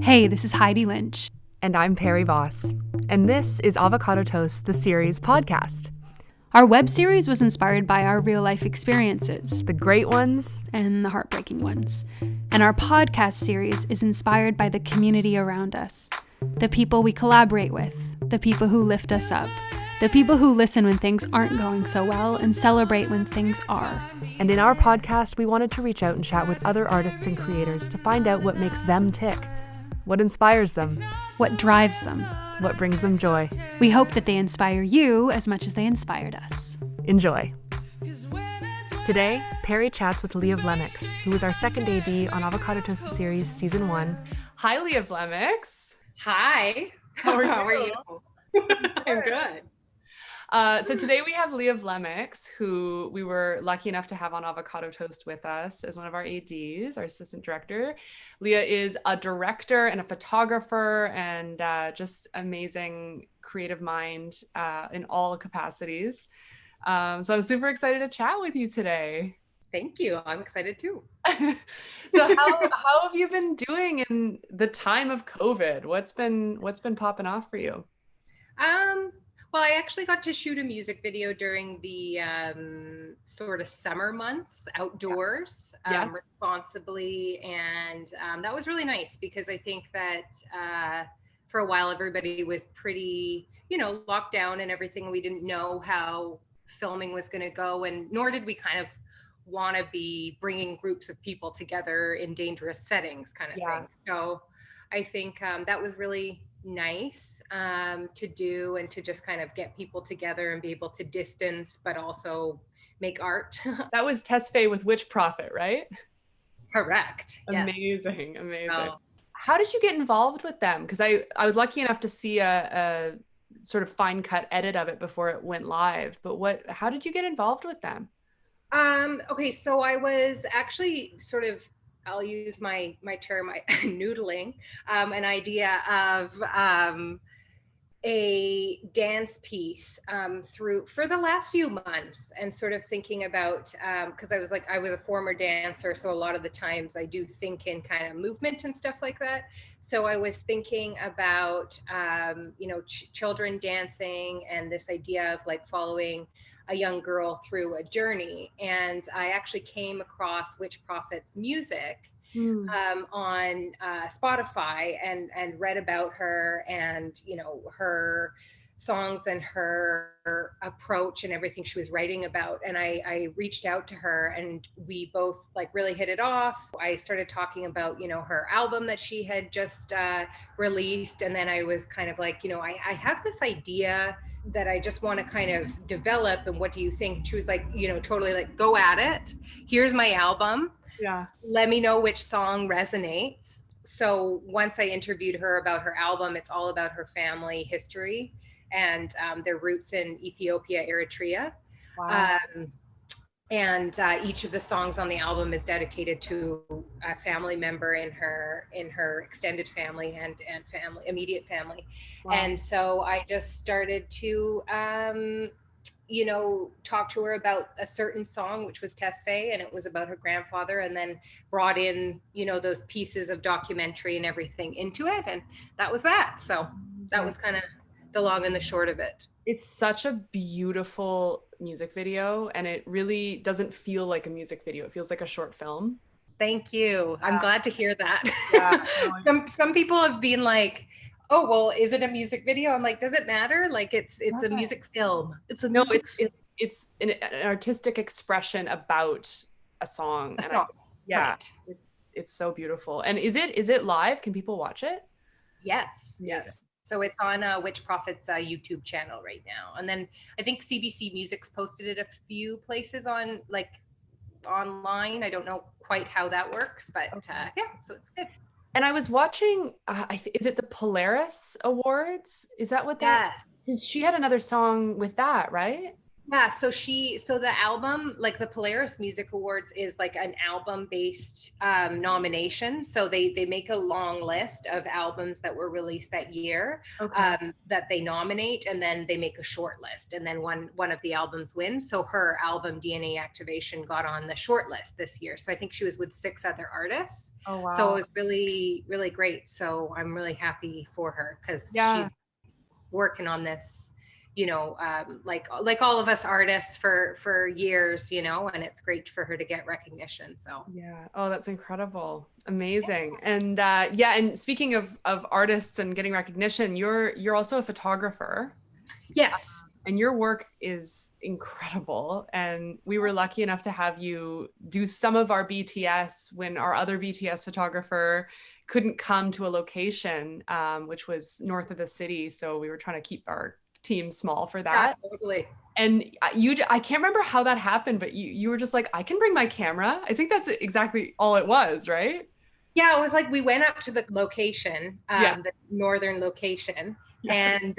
Hey, this is Heidi Lynch. And I'm Perrie Voss. And this is Avocado Toast, the series podcast. Our web series was inspired by our real life experiences, The great ones and the heartbreaking ones. And our podcast series is inspired by the community around us, the people we collaborate with, the people who lift us up, the people who listen when things aren't going so well and celebrate when things are. And in our podcast, we wanted to reach out and chat with other artists and creators to find out what makes them tick, what inspires them, what drives them, what brings them joy. We hope that they inspire you as much as they inspired us. Enjoy. Today, Perrie chats with Leah Vlemmiks, who was our second AD on Avocado Toast the Series Season 1. Hi, Leah Vlemmiks. Hi. How are you? I'm good. So today we have Leah Vlemmiks, who we were lucky enough to have on Avocado Toast with us as one of our ADs, our assistant director. Leah is a director and a photographer and just amazing creative mind in all capacities. So I'm super excited to chat with you today. Thank you. I'm excited too. So how have you been doing in the time of COVID? What's been popping off for you? Well, I actually got to shoot a music video during the sort of summer months outdoors responsibly. And that was really nice because I think that for a while, everybody was pretty, locked down and everything. We didn't know how filming was going to go. And nor did we kind of want to be bringing groups of people together in dangerous settings kind of thing. So I think that was really nice to do and to just kind of get people together and be able to distance but also make art. That was Tesfaye with Witch Prophet, right? Correct. Amazing. Yes. Amazing. How did you get involved with them? Because I was lucky enough to see a sort of fine cut edit of it before it went live, but how did you get involved with them? Okay, so I was actually sort of, I'll use my term, noodling, an idea of a dance piece for the last few months, and sort of thinking about, because I was a former dancer, so a lot of the times I do think in kind of movement and stuff like that. So I was thinking about, children dancing and this idea of like following a young girl through a journey. And I actually came across Witch Prophet's music on Spotify and read about her and, her songs and her approach and everything she was writing about. And I reached out to her and we both like really hit it off. I started talking about, her album that she had just released. And then I was kind of like, I have this idea that I just want to kind of develop, and what do you think? And she was like, totally like, go at it. Here's my album. Yeah. Let me know which song resonates. So once I interviewed her about her album, it's all about her family history and their roots in Ethiopia, Eritrea. Wow. And each of the songs on the album is dedicated to a family member in her extended family and immediate family. Wow. And so I just started to talk to her about a certain song, which was Tesfaye, and it was about her grandfather, and then brought in those pieces of documentary and everything into it, and that was that. So that was kind of the long and the short of it. It's such a beautiful music video, and it really doesn't feel like a music video. It feels like a short film. Thank you. I'm glad to hear that. Yeah. Some people have been like, oh, well, is it a music video? I'm like, does it matter? Like it's a music film. It's an artistic expression about a song. And right. It's so beautiful. And is it live? Can people watch it? Yes. So it's on Witch Prophet's YouTube channel right now. And then I think CBC Music's posted it a few places on like online. I don't know quite how that works, but so it's good. And I was watching, is it the Polaris Awards? Is that what that? Yes. Because she had another song with that, right? Yeah, so the album, like the Polaris Music Awards, is like an album-based nomination. So they make a long list of albums that were released that year, Okay. that they nominate, and then they make a short list, and then one of the albums wins. So her album DNA Activation got on the short list this year. So I think she was with 6 other artists. Oh So it wow. was really, really great. So I'm really happy for her because Yeah. she's working on this, like all of us artists for years, and it's great for her to get recognition. So Yeah. Oh, that's incredible. Amazing. And and speaking of artists and getting recognition, you're also a photographer. yes. And your work is incredible. And we were lucky enough to have you do some of our BTS when our other BTS photographer couldn't come to a location, which was north of the city. So we were trying to keep our team small for that. Yeah, totally. And I can't remember how that happened, but you were just like, I can bring my camera. I think that's exactly all it was, right? Yeah, it was like we went up to the location, Yeah. the northern location, Yeah. and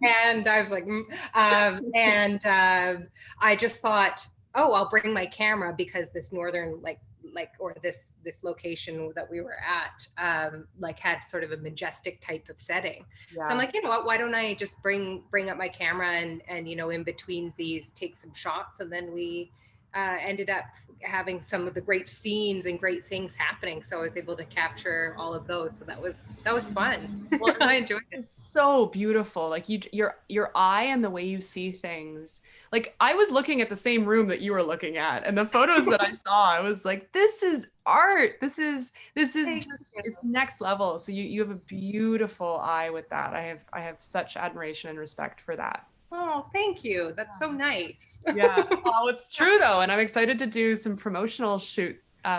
and I was like, I just thought, oh, I'll bring my camera because this northern or this location that we were at like had sort of a majestic type of setting. Yeah. So I'm like, you know what, why don't I just bring up my camera and in between these take some shots, and then we ended up having some of the great scenes and great things happening. So I was able to capture all of those. So that was fun. Well, I enjoyed it. So beautiful. Like your eye and the way you see things. Like I was looking at the same room that you were looking at, and the photos that I saw, I was like, this is art. This is just, it's next level. So you have a beautiful eye with that. I have such admiration and respect for that. Oh, thank you. That's so nice. Yeah. Well, it's true though, and I'm excited to do some promotional shoot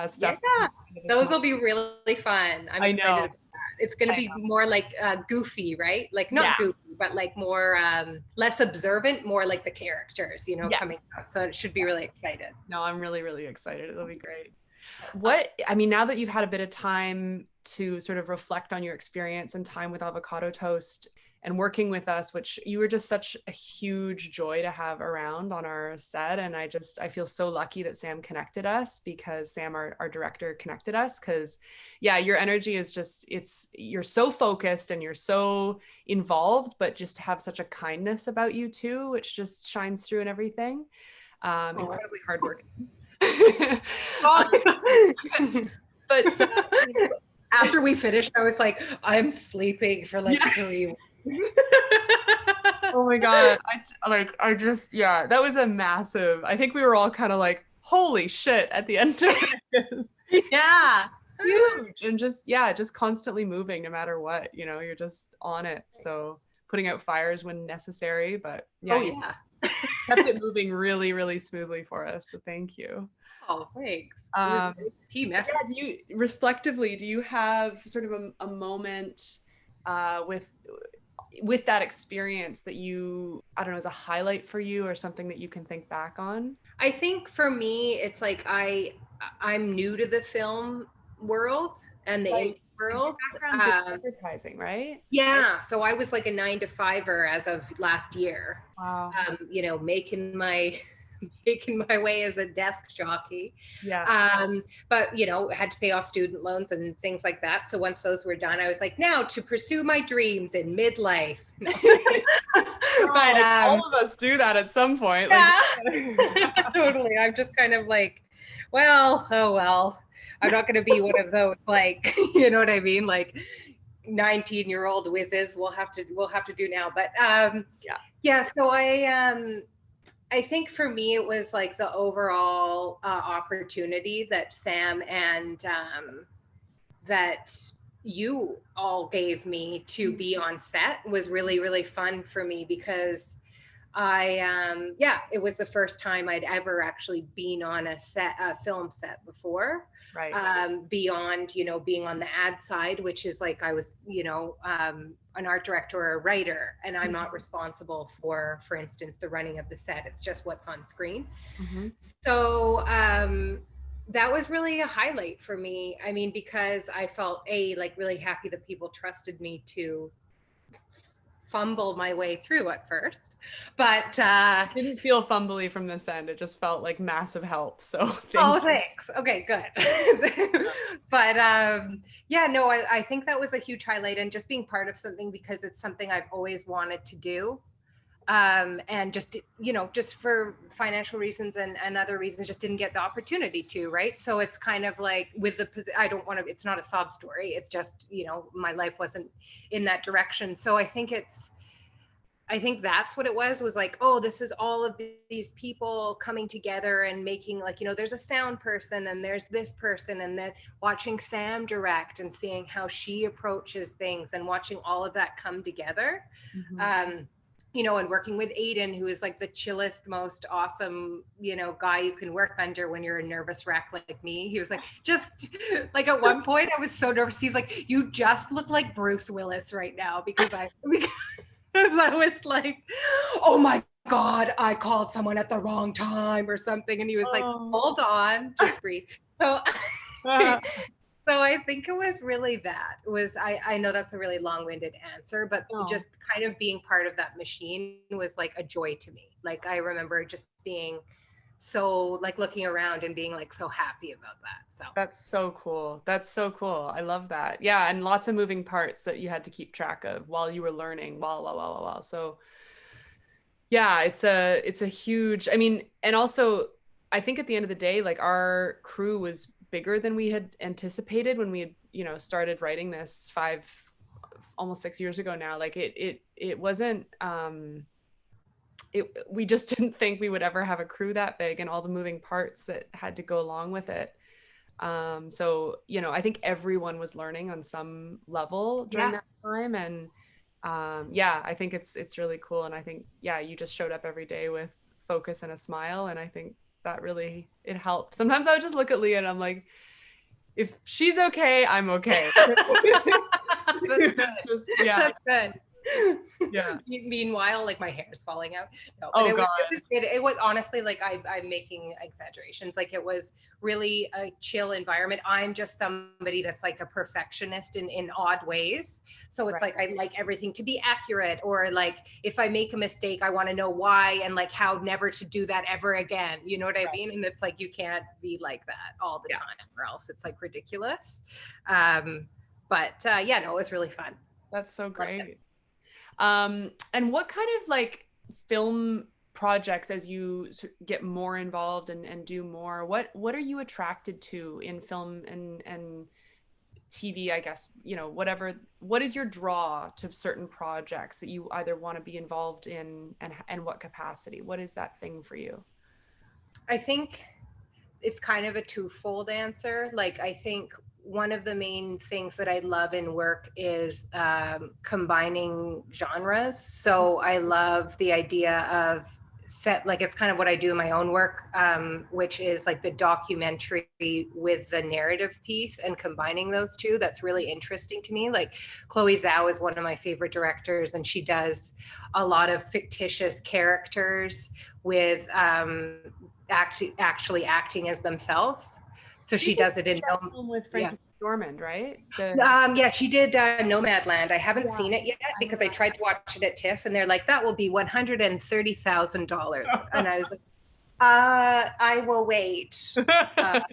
stuff. Yeah, those will be really fun. I'm excited about that. It's going to be more like goofy, right? Like not goofy, but like more less observant, more like the characters, coming out. So it should be really excited. No, I'm really, really excited. It'll be great. I mean, now that you've had a bit of time to sort of reflect on your experience and time with Avocado Toast and working with us, which you were just such a huge joy to have around on our set. And I feel so lucky that Sam connected us, because Sam, our director, connected us, because your energy is just, you're so focused and you're so involved, but just have such a kindness about you too, which just shines through in everything. Incredibly hardworking. But after we finished, I was like, I'm sleeping for like 3 weeks. Oh my God. That was a massive, I think we were all kind of like, holy shit at the end of it. Yeah. Huge. And just constantly moving no matter what, you're just on it. So putting out fires when necessary, but kept it moving really, really smoothly for us. So thank you. Oh, thanks. Team effort. Do you have sort of a moment with that experience that I don't know, is a highlight for you or something that you can think back on? I think for me, it's like I'm new to the film world and the indie world. Your background's in advertising, right? Yeah. So I was like a 9-to-5er as of last year. Wow. Making my way as a desk jockey. Yeah. But had to pay off student loans and things like that. So once those were done, I was like, now to pursue my dreams in midlife. No. But all of us do that at some point. Yeah. Totally. I'm just kind of like, well, oh well. I'm not going to be one of those, like, you know what I mean? Like 19-year-old whizzes. We'll have to do now. But so I think for me, it was like the overall opportunity that Sam and that you all gave me to be on set was really, really fun for me, because it was the first time I'd ever actually been on a film set before. Right. Beyond, being on the ad side, which is like I was, an art director or a writer, and I'm not responsible for instance, the running of the set. It's just what's on screen. Mm-hmm. So that was really a highlight for me. I mean, because I felt like really happy that people trusted me to fumble my way through at first, but Didn't feel fumbly from this end. It just felt like massive help. So oh, thanks. Okay, good. But yeah, no, I think that was a huge highlight, and just being part of something because it's something I've always wanted to do. And just, you know, just for financial reasons and other reasons, just didn't get the opportunity to, right? So it's kind of like with the, I don't want to, it's not a sob story. It's just, you know, my life wasn't in that direction. So I think that's what it was like, oh, this is all of these people coming together and making, like, you know, there's a sound person and there's this person, and then watching Sam direct and seeing how she approaches things and watching all of that come together. You know, and working with Aiden, who is like the chillest, most awesome, you know, guy you can work under when you're a nervous wreck like me. He was like, just like at one point I was so nervous. He's like, you just look like Bruce Willis right now, because I was like, oh my God, I called someone at the wrong time or something. And he was like, hold on, just breathe. So so I think it was really that. It was, I know that's a really long-winded answer, but just kind of being part of that machine was like a joy to me. Like I remember just being so, like, looking around and being like so happy about that. So that's so cool. That's so cool. I love that. Yeah, and lots of moving parts that you had to keep track of while you were learning. Wow. So yeah, it's a huge, I mean, and also I think at the end of the day, like our crew was bigger than we had anticipated when we had, you know, started writing this almost 6 years ago now. Like it wasn't we just didn't think we would ever have a crew that big and all the moving parts that had to go along with it. So, you know, I think everyone was learning on some level during that time. And yeah, I think it's really cool. And I think, yeah, you just showed up every day with focus and a smile. And I think that really, it helped. Sometimes I would just look at Leah and I'm like, if she's okay, I'm okay. That's just, yeah. That's good. Yeah. Meanwhile, like my hair's falling out. No, oh it God. It was honestly, like I'm making exaggerations. Like it was really a chill environment. I'm just somebody that's like a perfectionist in odd ways. So it's like I like everything to be accurate, or like if I make a mistake, I want to know why and like how never to do that ever again. You know what I mean? And it's like you can't be like that all the time, or else it's like ridiculous. But yeah, no, it was really fun. That's so great. And what kind of like film projects, as you get more involved and do more, what are you attracted to in film and TV, I guess, you know, whatever, what is your draw to certain projects that you either want to be involved in, and what capacity? What is that thing for you? I think it's kind of a twofold answer. Like, I think one of the main things that I love in work is combining genres. So I love the idea of like, it's kind of what I do in my own work, which is like the documentary with the narrative piece and combining those two. That's really interesting to me. Like Chloe Zhao is one of my favorite directors, and she does a lot of fictitious characters with actually acting as themselves. So she does it in with Frances Dormand, right? Yeah, she did Nomadland. I haven't seen it yet because I tried to watch it at TIFF, and they're like, that will be $130,000, and I was like, I will wait for that.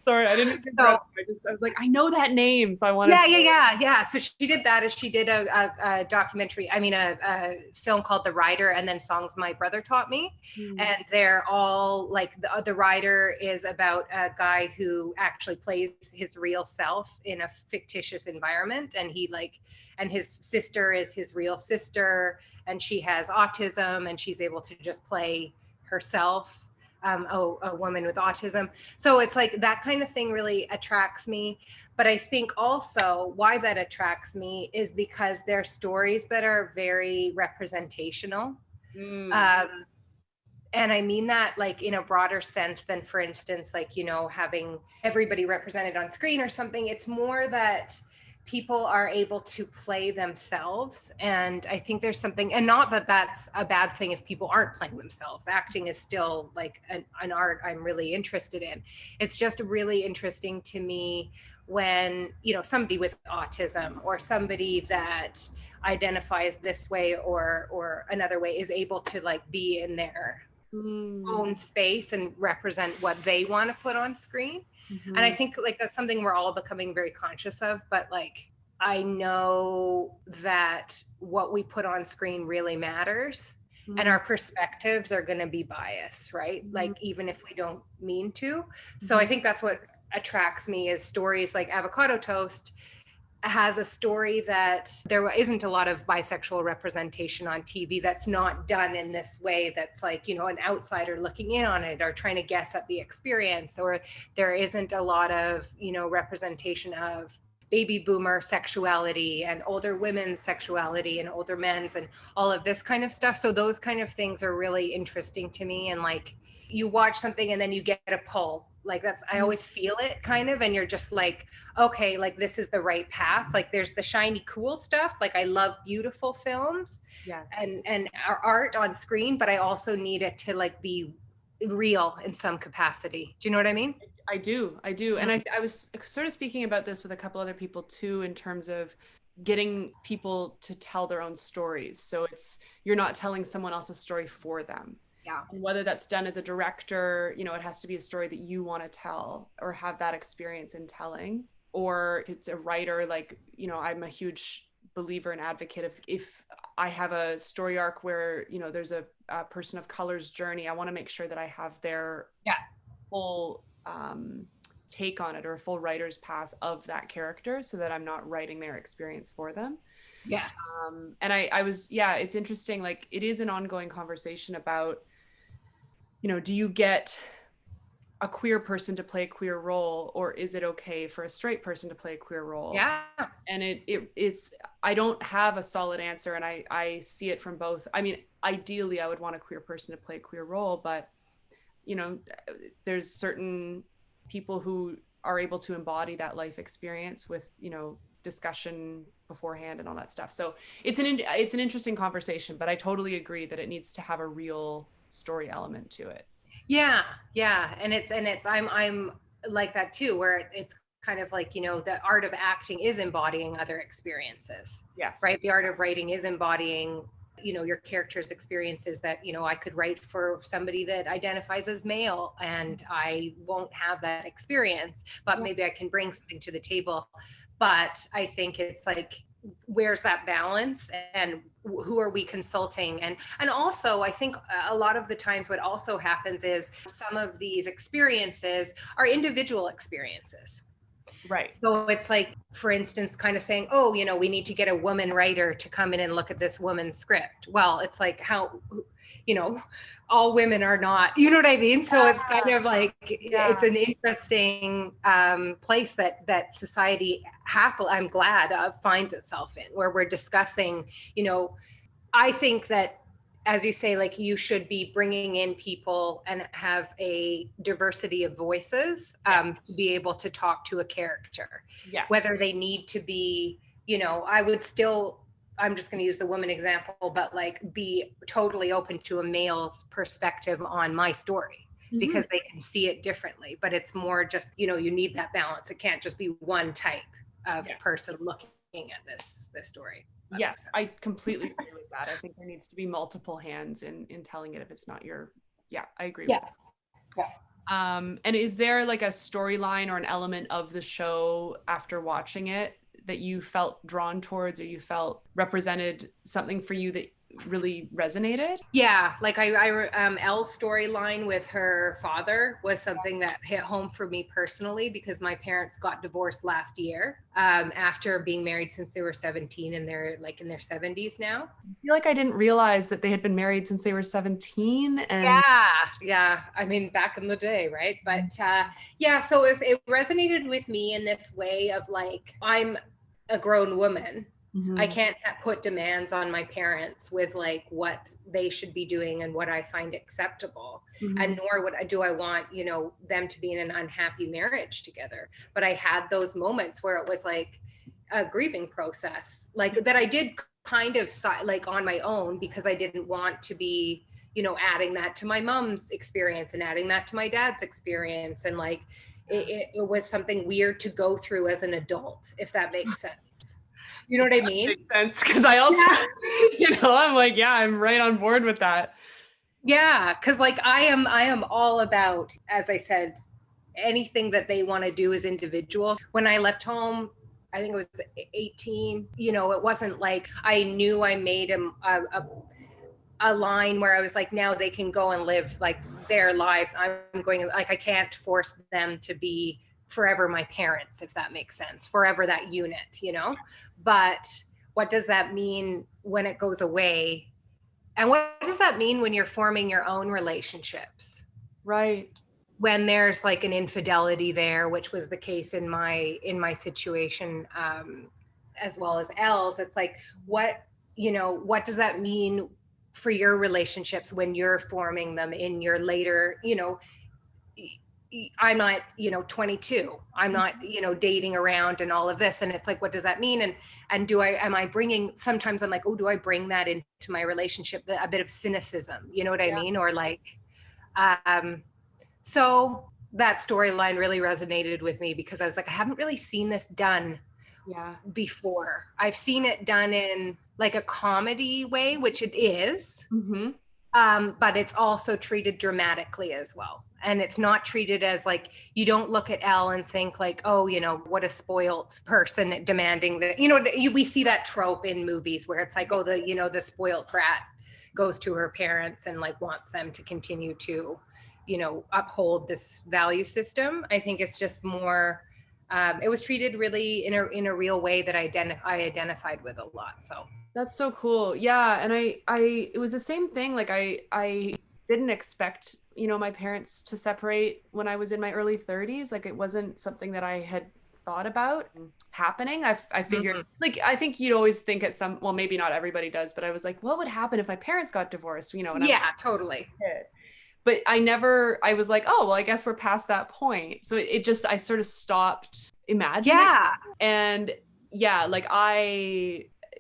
Sorry, I didn't interrupt. I was like, I know that name, so I wanted. Yeah. So she did that. As she did a documentary. I mean, a film called The Rider, and then Songs My Brother Taught Me, and they're all like the Rider is about a guy who actually plays his real self in a fictitious environment, and his sister is his real sister, and she has autism, and she's able to just play herself. A woman with autism. So it's like that kind of thing really attracts me. But I think also why that attracts me is because they're stories that are very representational. And I mean that like in a broader sense than, for instance, like, you know, having everybody represented on screen or something. It's more that people are able to play themselves. And I think there's something, and not that that's a bad thing if people aren't playing themselves. Acting is still like an art I'm really interested in. It's just really interesting to me when, you know, somebody with autism or somebody that identifies this way or another way is able to like be in their own space and represent what they want to put on screen. And I think like that's something we're all becoming very conscious of, but like I know that what we put on screen really matters, and our perspectives are going to be biased, right? Like even if we don't mean to. So I think that's what attracts me is stories like Avocado Toast has a story that there isn't a lot of bisexual representation on TV that's not done in this way, that's like, you know, an outsider looking in on it or trying to guess at the experience, or there isn't a lot of, you know, representation of baby boomer sexuality and older women's sexuality and older men's and all of this kind of stuff. So those kind of things are really interesting to me. And like you watch something and then you get a pull, like that's, I always feel it kind of, and you're just like, okay, like this is the right path. Like there's the shiny, cool stuff. Like I love beautiful films and our art on screen, but I also need it to like be real in some capacity. Do you know what I mean? I do. And I was sort of speaking about this with a couple other people too, in terms of getting people to tell their own stories. So you're not telling someone else's story for them. Yeah. And whether that's done as a director, you know, it has to be a story that you want to tell or have that experience in telling. Or if it's a writer, like, you know, I'm a huge believer and advocate if I have a story arc where, you know, there's a person of color's journey, I want to make sure that I have their full take on it, or a full writer's pass of that character, so that I'm not writing their experience for them. Yes. And I was, it's interesting. Like it is an ongoing conversation about, you know, do you get a queer person to play a queer role, or is it okay for a straight person to play a queer role? Yeah. And it's, I don't have a solid answer, and I see it from both. I mean, ideally I would want a queer person to play a queer role, but you know, there's certain people who are able to embody that life experience with, you know, discussion beforehand and all that stuff. So it's an interesting conversation, but I totally agree that it needs to have a real story element to it. Yeah. And I'm like that too, where it's kind of like, you know, the art of acting is embodying other experiences. Yes. Right. The art of writing is embodying, you know, your character's experiences that, you know, I could write for somebody that identifies as male and I won't have that experience, but maybe I can bring something to the table. But I think it's like, where's that balance, and who are we consulting? And also I think a lot of the times what also happens is some of these experiences are individual experiences. Right. So it's like, for instance, kind of saying, oh, you know, we need to get a woman writer to come in and look at this woman's script. Well, it's like, how, you know, all women are not, you know what I mean? So it's kind of like, it's an interesting place that society I'm glad finds itself in, where we're discussing, you know, I think that, as you say, like you should be bringing in people and have a diversity of voices to be able to talk to a character, whether they need to be, you know, I'm just going to use the woman example, but like be totally open to a male's perspective on my story because they can see it differently. But it's more just, you know, you need that balance. It can't just be one type of person looking at this story. Yes, I completely agree with that. I think there needs to be multiple hands in telling it if it's not your, I agree with that. Yeah. And is there like a storyline or an element of the show after watching it that you felt drawn towards, or you felt represented something for you that really resonated? Yeah, like Elle's storyline with her father was something that hit home for me personally, because my parents got divorced last year after being married since they were 17, and they're like in their 70s now. I feel like I didn't realize that they had been married since they were 17. And I mean, back in the day, right? But so it resonated with me in this way of like, I'm a grown woman. I can't put demands on my parents with like what they should be doing and what I find acceptable. And nor do I want, you know, them to be in an unhappy marriage together. But I had those moments where it was like, a grieving process, like that I did kind of like on my own, because I didn't want to be, you know, adding that to my mom's experience and adding that to my dad's experience. And like, it was something weird to go through as an adult, if that makes sense. You know what I mean? Makes sense, because I also, you know, I'm like, yeah, I'm right on board with that. Yeah, because like I am all about, as I said, anything that they want to do as individuals. When I left home, I think it was 18, you know, it wasn't like I knew I made a line where I was like, now they can go and live like their lives. I'm going, like, I can't force them to be forever my parents, if that makes sense, forever that unit, you know? But what does that mean when it goes away? And what does that mean when you're forming your own relationships? Right. When there's like an infidelity there, which was the case in my situation, as well as Elle's. It's like, what, you know, what does that mean for your relationships when you're forming them in your later, you know, I'm not, you know, 22. I'm not, you know, dating around and all of this. And it's like, what does that mean? And am I bringing, sometimes I'm like, oh, do I bring that into my relationship? A bit of cynicism, you know what I mean? Or like, so that storyline really resonated with me, because I was like, I haven't really seen this done before. I've seen it done in like a comedy way, which it is. But it's also treated dramatically as well. And it's not treated as like, you don't look at Elle and think like, oh, you know, what a spoiled person demanding that, you know, we see that trope in movies where it's like, oh, the, you know, the spoiled brat goes to her parents and like wants them to continue to, you know, uphold this value system. I think it's just more, it was treated really in a real way that I identified with a lot. So that's so cool. Yeah. And it was the same thing. Like I didn't expect, you know, my parents to separate when I was in my early 30s. Like it wasn't something that I had thought about happening. I figured, like, I think you'd always think at some, well, maybe not everybody does, but I was like, what would happen if my parents got divorced, you know? And totally. But I was like, oh, well, I guess we're past that point. So it just, I sort of stopped imagining. Yeah. And yeah, like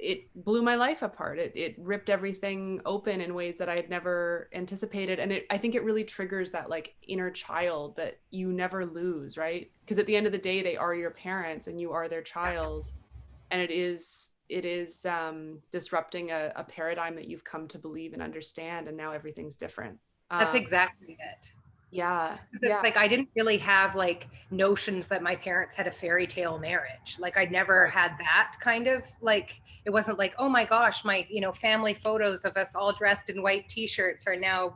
it blew my life apart. It ripped everything open in ways that I had never anticipated. And I think it really triggers that like inner child that you never lose, right? Because at the end of the day, they are your parents and you are their child. And it is disrupting a paradigm that you've come to believe and understand. And now everything's different. That's exactly it. Yeah. Like I didn't really have like notions that my parents had a fairy tale marriage. Like I'd never had that kind of like, it wasn't like, oh my gosh, my, you know, family photos of us all dressed in white t-shirts are now,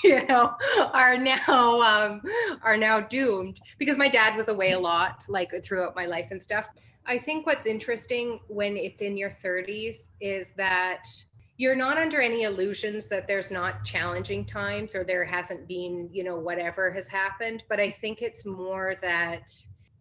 you know, are now doomed, because my dad was away a lot, like throughout my life and stuff. I think what's interesting when it's in your 30s is that you're not under any illusions that there's not challenging times or there hasn't been, you know, whatever has happened. But I think it's more that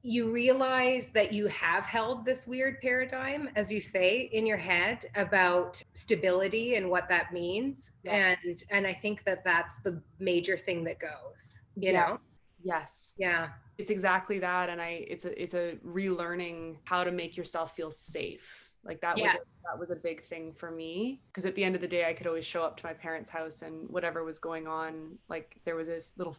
you realize that you have held this weird paradigm, as you say, in your head about stability and what that means. Yes. And I think that that's the major thing that goes, you know? Yes. Yeah. It's exactly that. And it's a relearning how to make yourself feel safe. Like that was a big thing for me, because at the end of the day, I could always show up to my parents' house and whatever was going on, like there was a little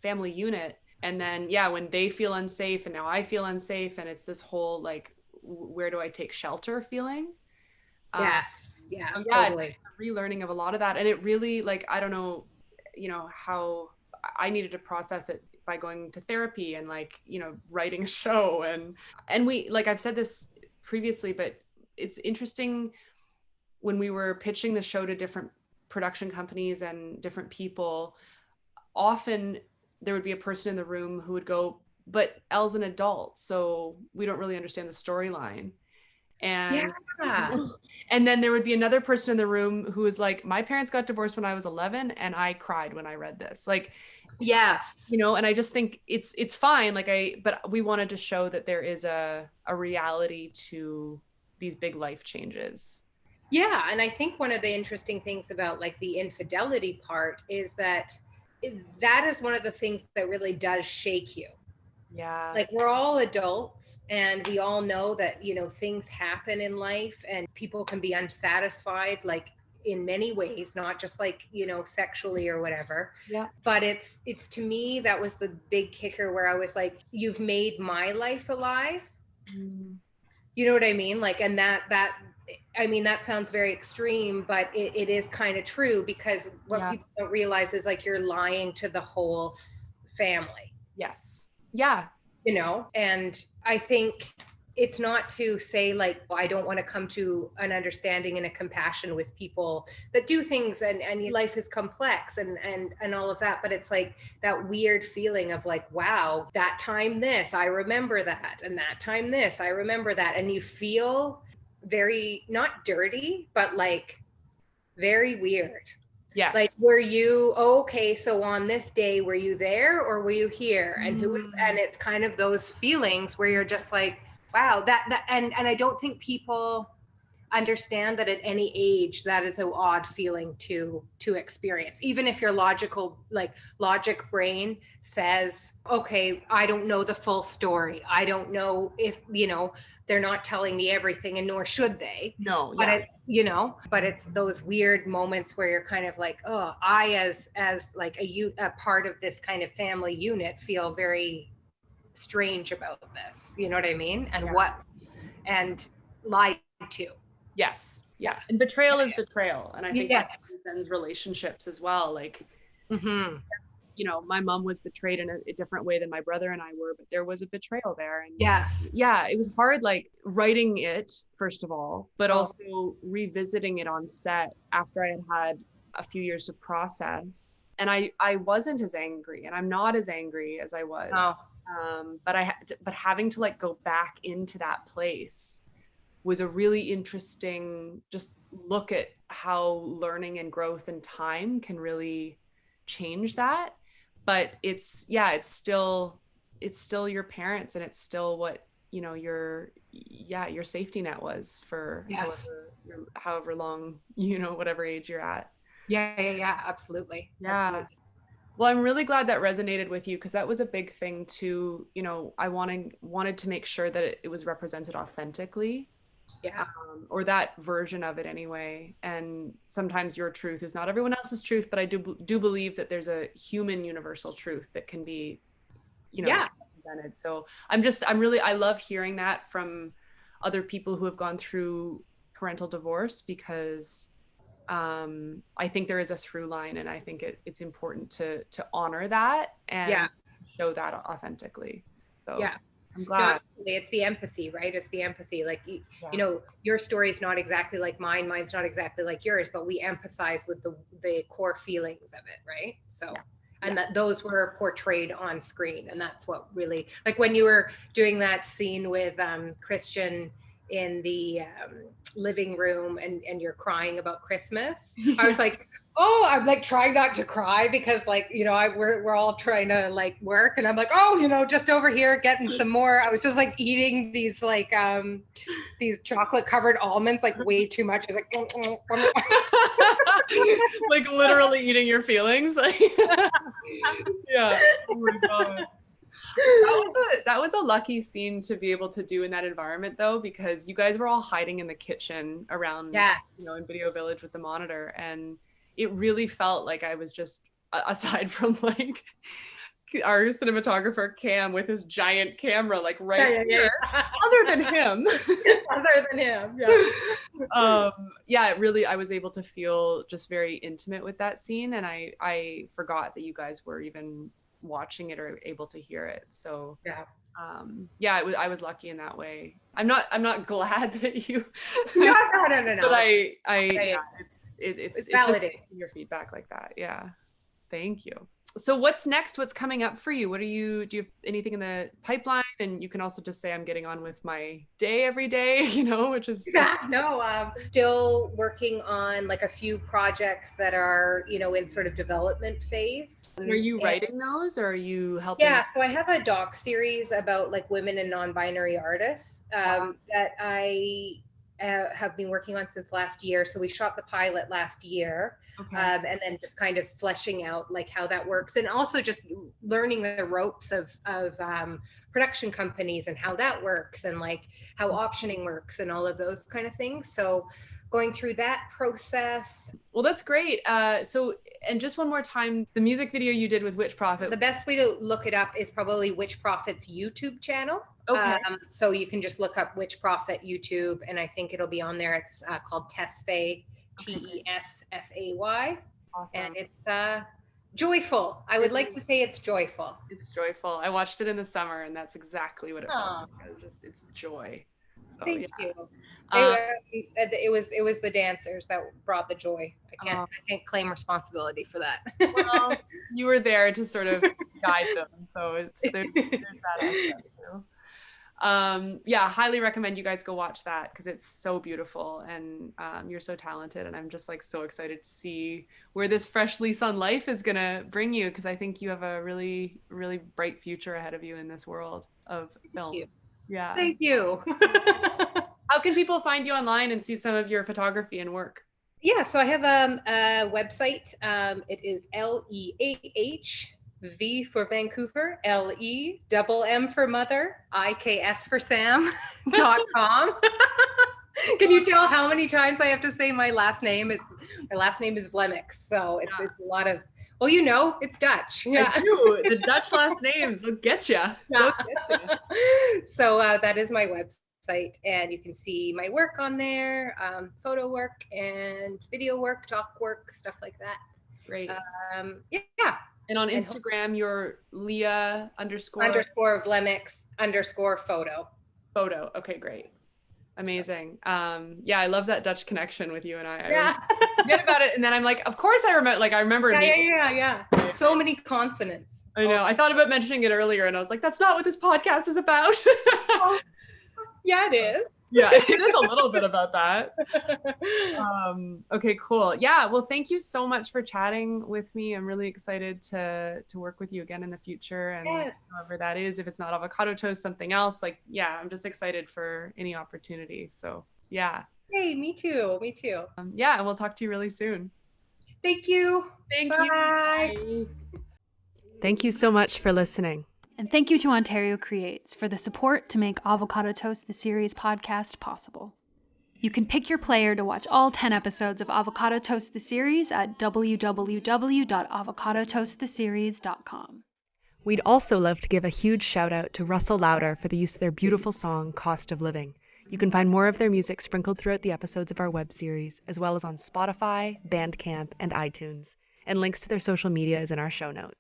family unit. And then, when they feel unsafe and now I feel unsafe, and it's this whole, like, where do I take shelter feeling? Yes. Yeah. So totally. Relearning of a lot of that. And it really, like, I don't know, you know, how I needed to process it by going to therapy and like, you know, writing a show and we, like I've said this previously, but it's interesting when we were pitching the show to different production companies and different people, often there would be a person in the room who would go, but Elle's an adult, so we don't really understand the storyline. And and then there would be another person in the room who was like, my parents got divorced when I was 11 and I cried when I read this. Like, yes, you know, and I just think it's fine. Like but we wanted to show that there is a reality to these big life changes. Yeah. And I think one of the interesting things about like the infidelity part is that is one of the things that really does shake you. Yeah. Like, we're all adults and we all know that, things happen in life and people can be unsatisfied, like in many ways, not just like, sexually or whatever. Yeah. But it's to me, that was the big kicker where I was like, you've made my life alive. Mm. You know what I mean? Like, and that sounds very extreme, but it is kind of true, because what people don't realize is like you're lying to the whole family. Yes. Yeah. And I think it's not to say like, well, I don't want to come to an understanding and a compassion with people that do things, and life is complex and all of that. But it's like that weird feeling of like, wow, that time this, I remember that. And that time this, I remember that. And you feel very, not dirty, but like very weird. Yes. Like, were you okay? So on this day, were you there or were you here? And who was? And it's kind of those feelings where you're just like, wow, and I don't think people understand that at any age that is an odd feeling to experience, even if your logic brain says, okay, I don't know the full story, I don't know if they're not telling me everything, and nor should they. No. But Yeah. but it's those weird moments where you're kind of like, oh, I as like a part of this kind of family unit feel very strange about this, you know what I mean? And and lied to. Yes. Yeah. And betrayal is betrayal. And I think that transcends relationships as well. Like, my mom was betrayed in a different way than my brother and I were, but there was a betrayal there. And it was hard, like writing it, first of all, but also revisiting it on set after I had a few years to process. And I wasn't as angry, and I'm not as angry as I was. But having to like go back into that place was a really interesting just look at how learning and growth and time can really change that. But it's still your parents, and it's still what your safety net was for however long, whatever age you're at. Absolutely. Well, I'm really glad that resonated with you, because that was a big thing too. I wanted to make sure that it was represented authentically. Or that version of it anyway. And sometimes your truth is not everyone else's truth, but I do believe that there's a human universal truth that can be represented. So I love hearing that from other people who have gone through parental divorce, because I think there is a through line, and I think it's important to honor that and show that authentically. So I'm glad. It's the empathy, right? It's the empathy. Like, your story is not exactly like mine. Mine's not exactly like yours, but we empathize with the core feelings of it, right? So, and that those were portrayed on screen. And that's what really, like when you were doing that scene with Christian in the living room and you're crying about Christmas, I was like, oh, I'm like trying not to cry, because like, we're all trying to like work, and I'm like, oh, just over here getting some more. I was just like eating these like these chocolate covered almonds, like way too much. I was like, like literally eating your feelings. Like, yeah. Oh my God. That was a lucky scene to be able to do in that environment, though, because you guys were all hiding in the kitchen around, in Video Village with the monitor, and it really felt like I was just, aside from like our cinematographer Cam with his giant camera, like here, other than him, really, I was able to feel just very intimate with that scene, and I forgot that you guys were even watching it or able to hear it. So I was lucky in that way. I'm not glad that you no. But it's validating your feedback like that. Thank you. So what's next? What's coming up for you? Do you have anything in the pipeline? And you can also just say I'm getting on with my day every day, which is still working on like a few projects that are, in sort of development phase. Are you writing those, or are you helping? So I have a doc series about like women and non-binary artists that have been working on since last year. So we shot the pilot last year, Okay. and then just kind of fleshing out like how that works, and also just learning the ropes of production companies and how that works, and like how optioning works and all of those kind of things. So going through that process. Well, that's great. And just one more time, the music video you did with Witch Prophet. The best way to look it up is probably Witch Prophet's YouTube channel. Okay. So you can just look up Witch Prophet YouTube, and I think it'll be on there. It's called Tesfay, Tesfay. Awesome. And it's joyful. I would like to say it's joyful. It's joyful. I watched it in the summer, and that's exactly what it felt like. It's joy. So, Thank you. It was the dancers that brought the joy. I can't claim responsibility for that. Well, you were there to sort of guide them, so there's that aspect too. Highly recommend you guys go watch that because it's so beautiful, and you're so talented, and I'm just like so excited to see where this fresh lease on life is gonna bring you, because I think you have a really, really bright future ahead of you in this world of film. Thank you. Yeah. Thank you. How can people find you online and see some of your photography and work? Yeah, so I have a website. It is LEAH for Vancouver, LEM for mother, IKS for Sam.com. Can you tell how many times I have to say my last name? My last name is Vlemmiks, so it's a lot of. Well, it's Dutch. Yeah, I do. The Dutch last names, they'll get you. Yeah. So that is my website, and you can see my work on there, photo work and video work, doc work, stuff like that. Great. Yeah. And on Instagram, you're Leah _Vlemmiks_photo. Photo. Okay, great. Amazing. I love that Dutch connection with you and I. Yeah. I forget about it, and then I'm like, of course I remember. Yeah. So many consonants. I know. I thought about mentioning it earlier, and I was like, that's not what this podcast is about. Yeah, it is. Yeah, it is a little bit about that. Okay, cool. Yeah, well, thank you so much for chatting with me. I'm really excited to work with you again in the future, and however that is, if it's not avocado toast, something else. I'm just excited for any opportunity. So yeah. Hey, me too. And we'll talk to you really soon. Thank you. Thank you. Bye. Thank you so much for listening. And thank you to Ontario Creates for the support to make Avocado Toast the Series podcast possible. You can pick your player to watch all 10 episodes of Avocado Toast the Series at www.avocadotoasttheseries.com. We'd also love to give a huge shout out to Russell Lauder for the use of their beautiful song, Cost of Living. You can find more of their music sprinkled throughout the episodes of our web series, as well as on Spotify, Bandcamp, and iTunes. And links to their social media is in our show notes.